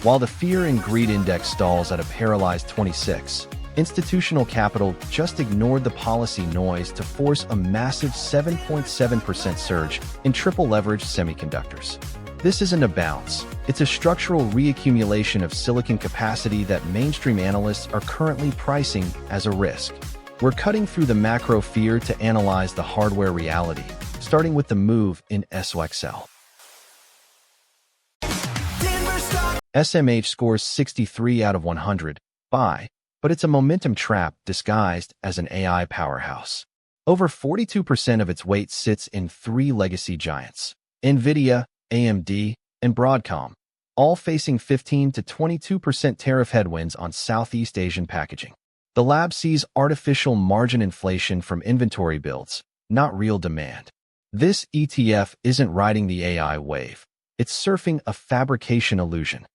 While the Fear and Greed Index stalls at a paralyzed 26, institutional capital just ignored the policy noise to force a massive 7.7% surge in triple-leveraged semiconductors. This isn't a bounce. It's a structural reaccumulation of silicon capacity that mainstream analysts are currently pricing as a risk. We're cutting through the macro fear to analyze the hardware reality, starting with the move in SOXL. SMH scores 63 out of 100, buy, but it's a momentum trap disguised as an AI powerhouse. Over 42% of its weight sits in three legacy giants, NVIDIA, AMD, and Broadcom, all facing 15 to 22% tariff headwinds on Southeast Asian packaging. The lab sees artificial margin inflation from inventory builds, not real demand. This ETF isn't riding the AI wave. It's surfing a fabrication illusion.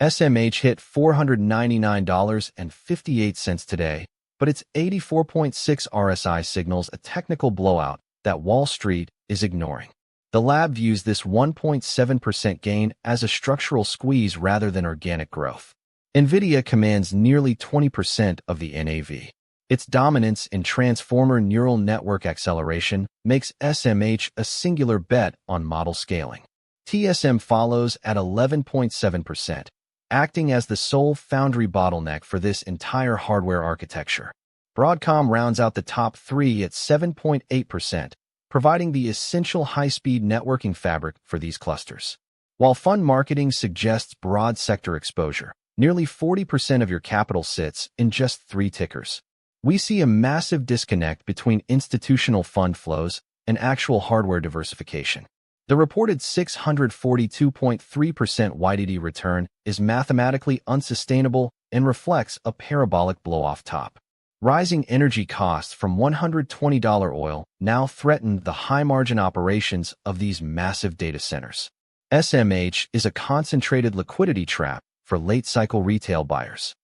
SMH hit $499.58 today, but its 84.6 RSI signals a technical blowout that Wall Street is ignoring. The lab views this 1.7% gain as a structural squeeze rather than organic growth. NVIDIA commands nearly 20% of the NAV. Its dominance in transformer neural network acceleration makes SMH a singular bet on model scaling. TSM follows at 11.7%, acting as the sole foundry bottleneck for this entire hardware architecture. Broadcom rounds out the top three at 7.8%, providing the essential high-speed networking fabric for these clusters. While fund marketing suggests broad sector exposure, nearly 40% of your capital sits in just three tickers. We see a massive disconnect between institutional fund flows and actual hardware diversification. The reported 642.3% YTD return is mathematically unsustainable and reflects a parabolic blow-off top. Rising energy costs from $120 oil now threaten the high-margin operations of these massive data centers. SMH is a concentrated liquidity trap for late-cycle retail buyers.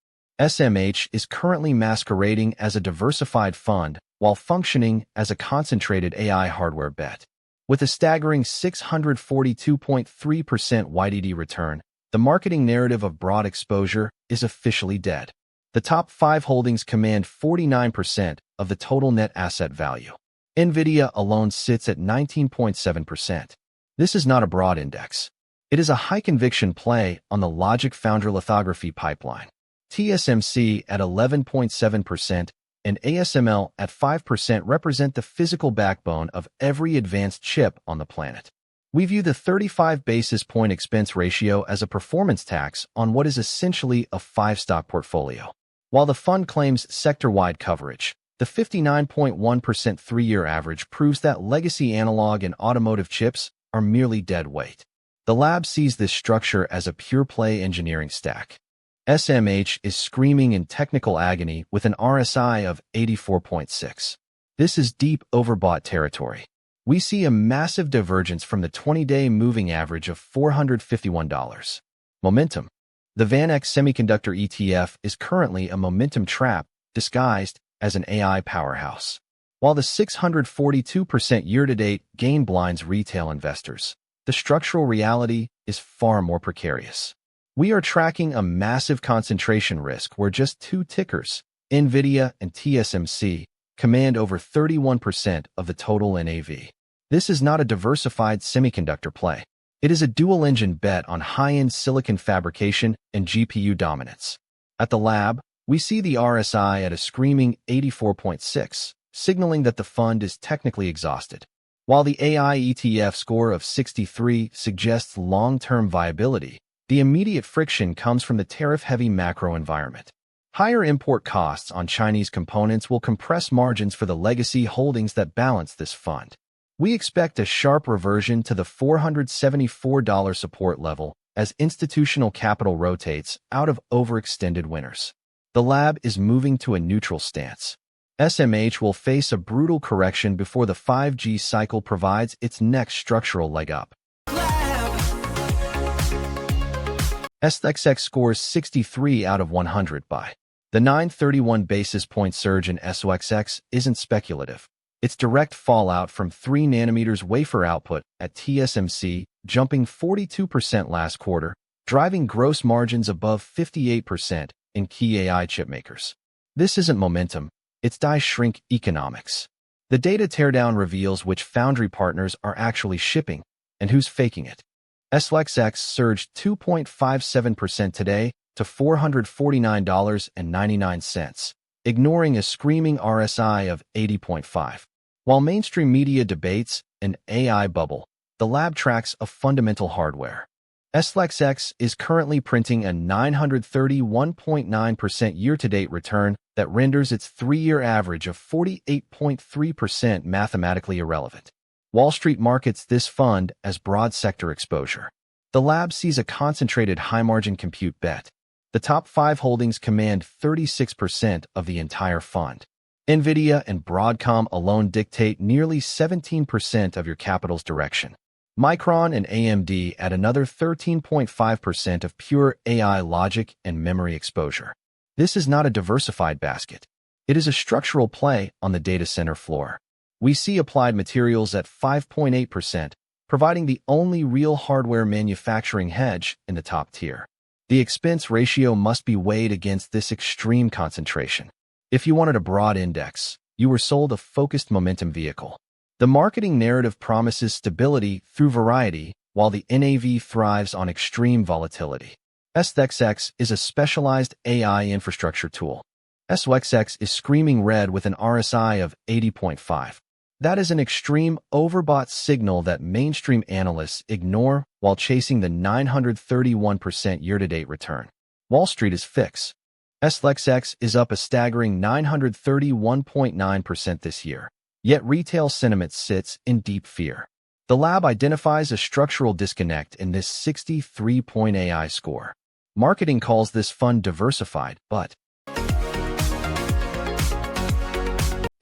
SMH is currently masquerading as a diversified fund while functioning as a concentrated AI hardware bet. With a staggering 642.3% YTD return, the marketing narrative of broad exposure is officially dead. The top 5 holdings command 49% of the total net asset value. NVIDIA alone sits at 19.7%. This is not a broad index. It is a high-conviction play on the logic foundry lithography pipeline. TSMC at 11.7% and ASML at 5% represent the physical backbone of every advanced chip on the planet. We view the 35 basis point expense ratio as a performance tax on what is essentially a 5-stock portfolio. While the fund claims sector-wide coverage, the 59.1% 3-year average proves that legacy analog and automotive chips are merely dead weight. The lab sees this structure as a pure-play engineering stack. SMH is screaming in technical agony with an RSI of 84.6. This is deep overbought territory. We see a massive divergence from the 20-day moving average of $451. Momentum. The VanEck Semiconductor ETF is currently a momentum trap disguised as an AI powerhouse. While the 642% year-to-date gain blinds retail investors, the structural reality is far more precarious. We are tracking a massive concentration risk where just 2 tickers, NVIDIA and TSMC, command over 31% of the total NAV. This is not a diversified semiconductor play. It is a dual-engine bet on high-end silicon fabrication and GPU dominance. At the lab, we see the RSI at a screaming 84.6, signaling that the fund is technically exhausted. While the AI ETF score of 63 suggests long-term viability, the immediate friction comes from the tariff-heavy macro environment. Higher import costs on Chinese components will compress margins for the legacy holdings that balance this fund. We expect a sharp reversion to the $474 support level as institutional capital rotates out of overextended winners. The lab is moving to a neutral stance. SMH will face a brutal correction before the 5G cycle provides its next structural leg up. SOXX scores 63 out of 100 buy. The 931 basis point surge in SOXX isn't speculative. It's direct fallout from 3 nanometers wafer output at TSMC, jumping 42% last quarter, driving gross margins above 58% in key AI chipmakers. This isn't momentum, it's die shrink economics. The data teardown reveals which foundry partners are actually shipping and who's faking it. SOXX surged 2.57% today to $449.99, ignoring a screaming RSI of 80.5. While mainstream media debates an AI bubble, the lab tracks a fundamental hardware. SOXX is currently printing a 931.9% year-to-date return that renders its three-year average of 48.3% mathematically irrelevant. Wall Street markets this fund as broad sector exposure. The lab sees a concentrated high-margin compute bet. The top 5 holdings command 36% of the entire fund. NVIDIA and Broadcom alone dictate nearly 17% of your capital's direction. Micron and AMD add another 13.5% of pure AI logic and memory exposure. This is not a diversified basket. It is a structural play on the data center floor. We see Applied Materials at 5.8%, providing the only real hardware manufacturing hedge in the top tier. The expense ratio must be weighed against this extreme concentration. If you wanted a broad index, you were sold a focused momentum vehicle. The marketing narrative promises stability through variety, while the NAV thrives on extreme volatility. SOXX is a specialized AI infrastructure tool. SOXX is screaming red with an RSI of 80.5. That is an extreme overbought signal that mainstream analysts ignore while chasing the 931% year-to-date return. Wall Street is fixed. SOXX is up a staggering 931.9% this year. Yet retail sentiment sits in deep fear. The lab identifies a structural disconnect in this 63-point AI score. Marketing calls this fund diversified, but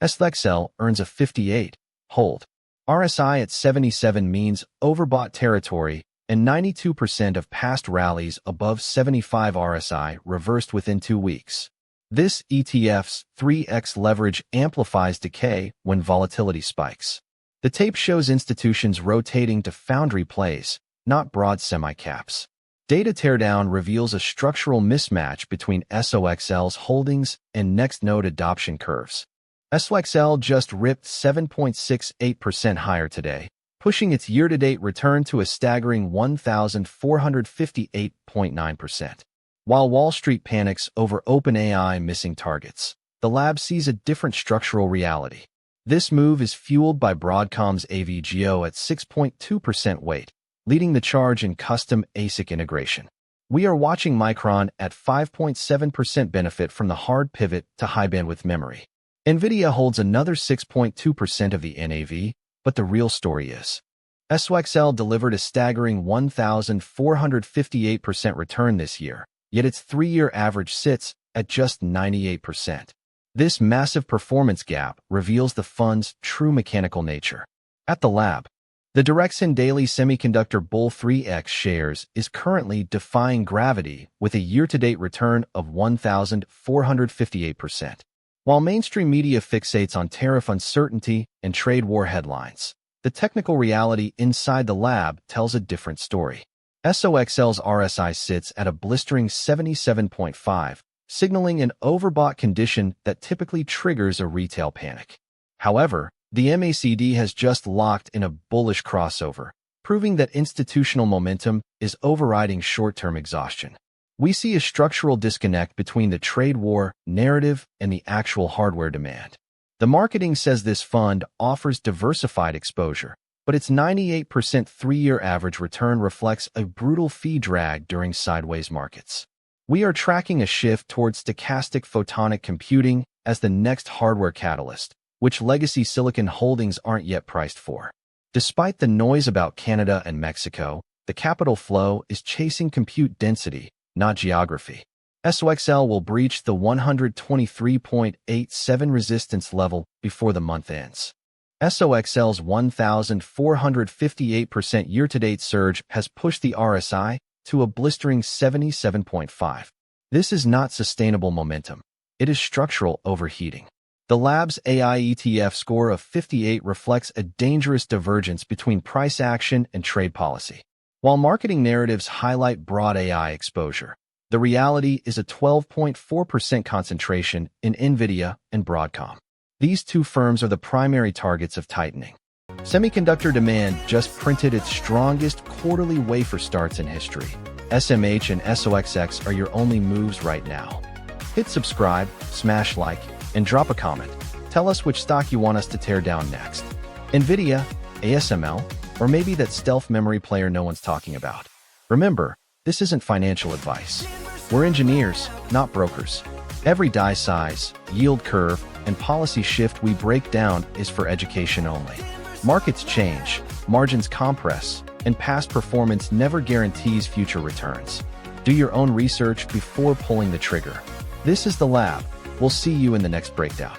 SOXL earns a 58 hold. RSI at 77 means overbought territory, and 92% of past rallies above 75 RSI reversed within 2 weeks. This ETF's 3x leverage amplifies decay when volatility spikes. The tape shows institutions rotating to foundry plays, not broad semi-caps. Data teardown reveals a structural mismatch between SOXL's holdings and next node adoption curves. SOXL just ripped 7.68% higher today, pushing its year-to-date return to a staggering 1,458.9%. While Wall Street panics over OpenAI missing targets, the lab sees a different structural reality. This move is fueled by Broadcom's AVGO at 6.2% weight, leading the charge in custom ASIC integration. We are watching Micron at 5.7% benefit from the hard pivot to high-bandwidth memory. NVIDIA holds another 6.2% of the NAV, but the real story is SOXL delivered a staggering 1,458% return this year, yet its three-year average sits at just 98%. This massive performance gap reveals the fund's true mechanical nature. At the lab, the Direxion daily semiconductor bull 3X shares is currently defying gravity with a year-to-date return of 1,458%. While mainstream media fixates on tariff uncertainty and trade war headlines, the technical reality inside the lab tells a different story. SOXL's RSI sits at a blistering 77.5, signaling an overbought condition that typically triggers a retail panic. However, the MACD has just locked in a bullish crossover, proving that institutional momentum is overriding short-term exhaustion. We see a structural disconnect between the trade war narrative and the actual hardware demand. The marketing says this fund offers diversified exposure, but its 98% three-year average return reflects a brutal fee drag during sideways markets. We are tracking a shift towards stochastic photonic computing as the next hardware catalyst, which legacy silicon holdings aren't yet priced for. Despite the noise about Canada and Mexico, the capital flow is chasing compute density, not geography. SOXL will breach the 123.87 resistance level before the month ends. SOXL's 1,458% year-to-date surge has pushed the RSI to a blistering 77.5. This is not sustainable momentum. It is structural overheating. The lab's AI ETF score of 58 reflects a dangerous divergence between price action and trade policy. While marketing narratives highlight broad AI exposure, the reality is a 12.4% concentration in NVIDIA and Broadcom. These two firms are the primary targets of tightening. Semiconductor demand just printed its strongest quarterly wafer starts in history. SMH and SOXX are your only moves right now. Hit subscribe, smash like, and drop a comment. Tell us which stock you want us to tear down next. NVIDIA, ASML, or maybe that stealth memory player no one's talking about. Remember, this isn't financial advice. We're engineers, not brokers. Every die size, yield curve, and policy shift we break down is for education only. Markets change, margins compress, and past performance never guarantees future returns. Do your own research before pulling the trigger. This is The Lab. We'll see you in the next breakdown.